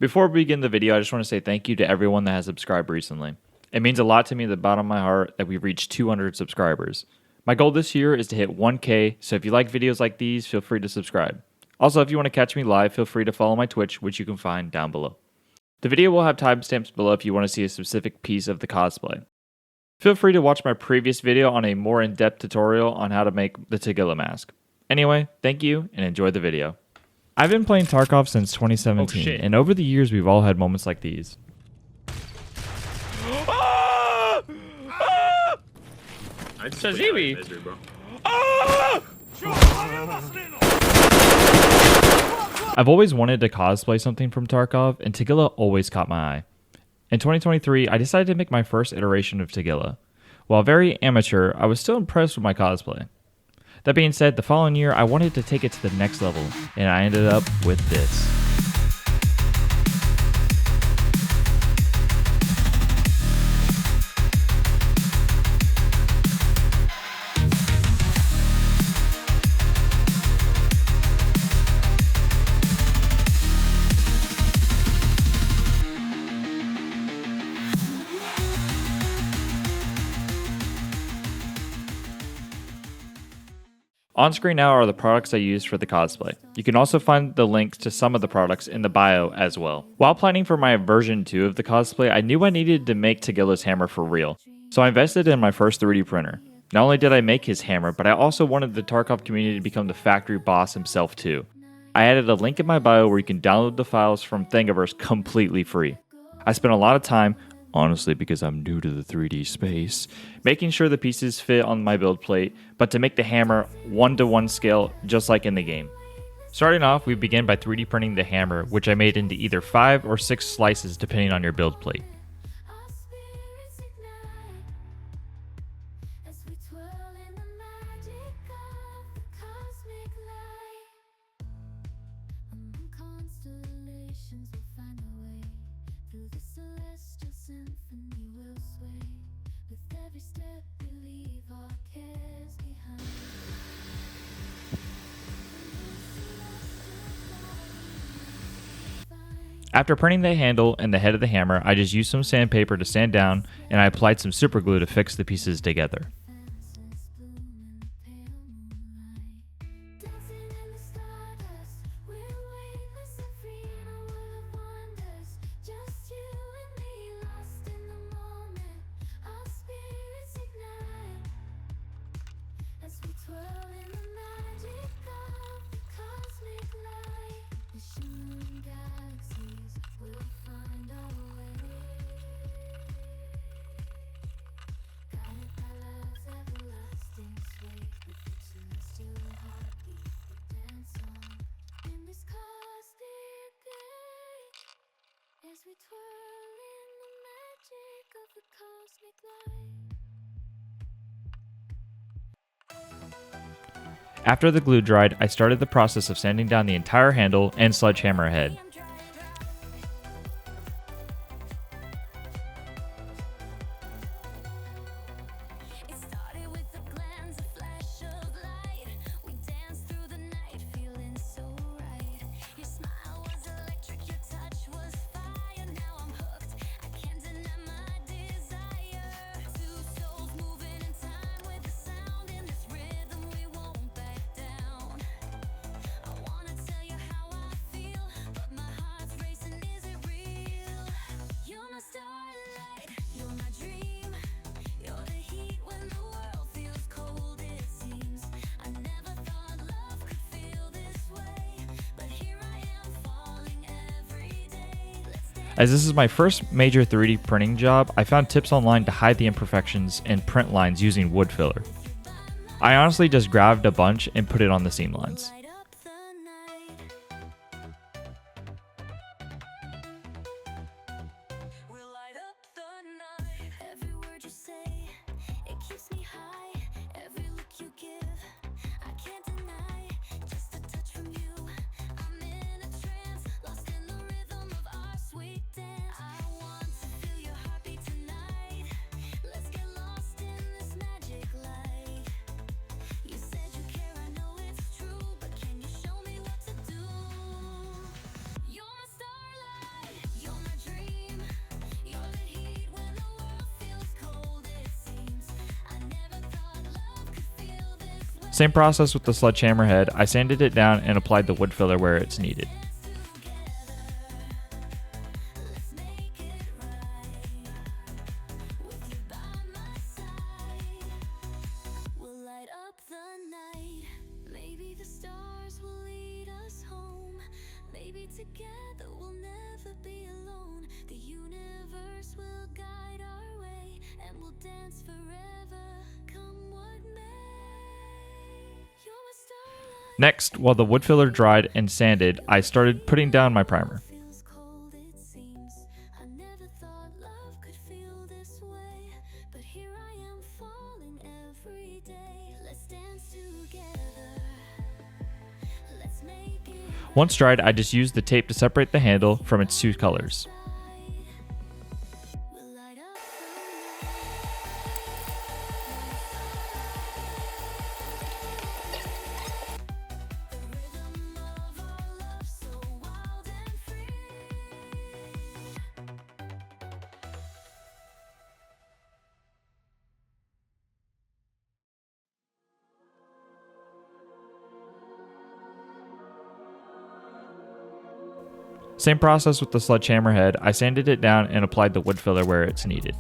Before we begin the video, I just want to say thank you to everyone that has subscribed recently. It means a lot to me at the bottom of my heart that we've reached 200 subscribers. My goal this year is to hit 1K, so if you like videos like these, feel free to subscribe. Also, if you want to catch me live, feel free to follow my Twitch, which you can find down below. The video will have timestamps below if you want to see a specific piece of the cosplay. Feel free to watch my previous video on a more in-depth tutorial on how to make the Tagilla mask. Anyway, thank you and enjoy the video. I've been playing Tarkov since 2017, and over the years we've all had moments like these. I've always wanted to cosplay something from Tarkov, and Tagilla always caught my eye. In 2023, I decided to make my first iteration of Tagilla. While very amateur, I was still impressed with my cosplay. That being said, the following year, I wanted to take it to the next level, and I ended up with this. On screen now are the products I used for the cosplay. You can also find the links to some of the products in the bio as well. While planning for my version 2 of the cosplay, I knew I needed to make Tagilla's hammer for real, so I invested in my first 3D printer. Not only did I make his hammer, but I also wanted the Tarkov community to become the factory boss himself too. I added a link in my bio where you can download the files from Thingiverse completely free. I spent a lot of time, honestly because I'm new to the 3D space, making sure the pieces fit on my build plate, but to make the hammer 1:1 scale just like in the game. Starting off, we begin by 3D printing the hammer, which I made into either 5 or 6 slices depending on your build plate. After printing the handle and the head of the hammer, I just used some sandpaper to sand down, and I applied some super glue to fix the pieces together. As we twirl in the magic of the cosmic light. After the glue dried, I started the process of sanding down the entire handle and sledgehammer head. As this is my first major 3D printing job, I found tips online to hide the imperfections and print lines using wood filler. I honestly just grabbed a bunch and put it on the seam lines. Same process with the sledgehammer head. I sanded it down and applied the wood filler where it's needed. Together we'll never be alone. The universe will guide our way, and we'll dance forever, come what may. You're my starlight. Next, while the wood filler dried and sanded, I started putting down my primer. Feels cold, it seems. I never thought love could feel this way, but here I am falling every day. Let's dance together. Let's make it. Once dried, I just used the tape to separate the handle from its two colors. We'll light up the rhythm of our love, so wild and free. Same process with the sledgehammer head. I sanded it down and applied the wood filler where it's needed.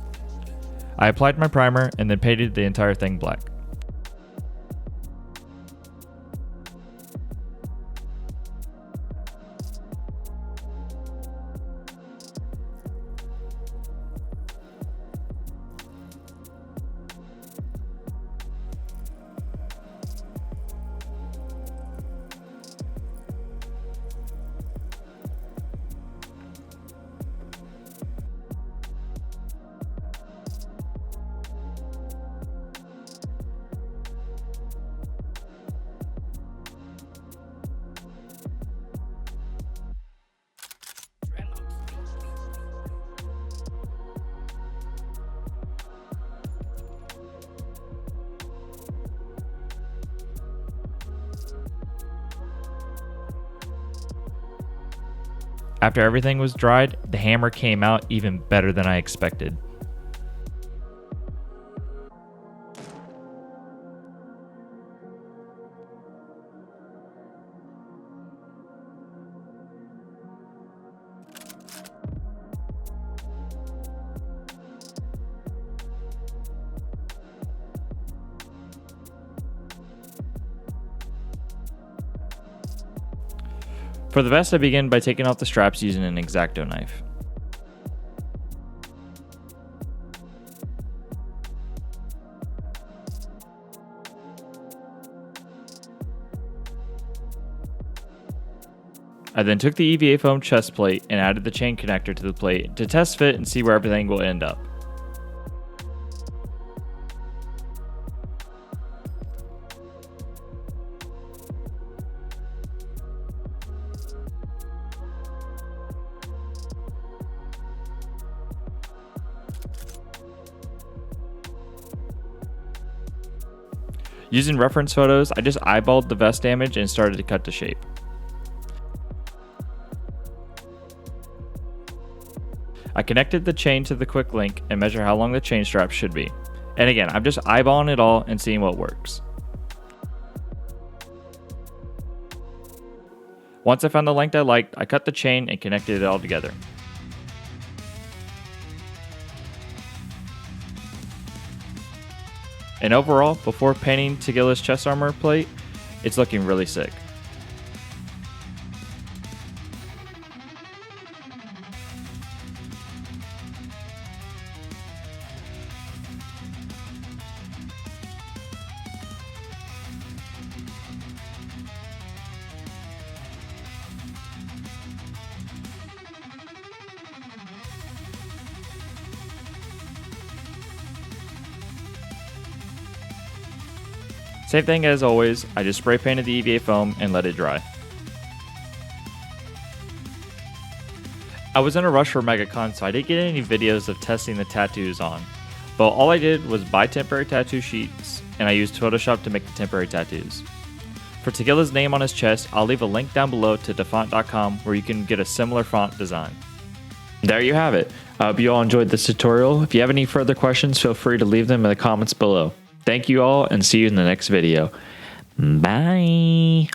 I applied my primer and then painted the entire thing black. After everything was dried, the hammer came out even better than I expected. For the vest, I begin by taking off the straps using an X-Acto knife. I then took the EVA foam chest plate and added the chain connector to the plate to test fit and see where everything will end up. Using reference photos, I just eyeballed the vest damage and started to cut to shape. I connected the chain to the quick link and measure how long the chain strap should be. And again, I'm just eyeballing it all and seeing what works. Once I found the length I liked, I cut the chain and connected it all together. And overall, before painting Tagilla's chest armor plate, it's looking really sick. Same thing as always, I just spray painted the EVA foam and let it dry. I was in a rush for MegaCon, so I didn't get any videos of testing the tattoos on, but all I did was buy temporary tattoo sheets and I used Photoshop to make the temporary tattoos. For Tagilla's name on his chest, I'll leave a link down below to dafont.com where you can get a similar font design. There you have it. I hope you all enjoyed this tutorial. If you have any further questions, feel free to leave them in the comments below. Thank you all and see you in the next video. Bye.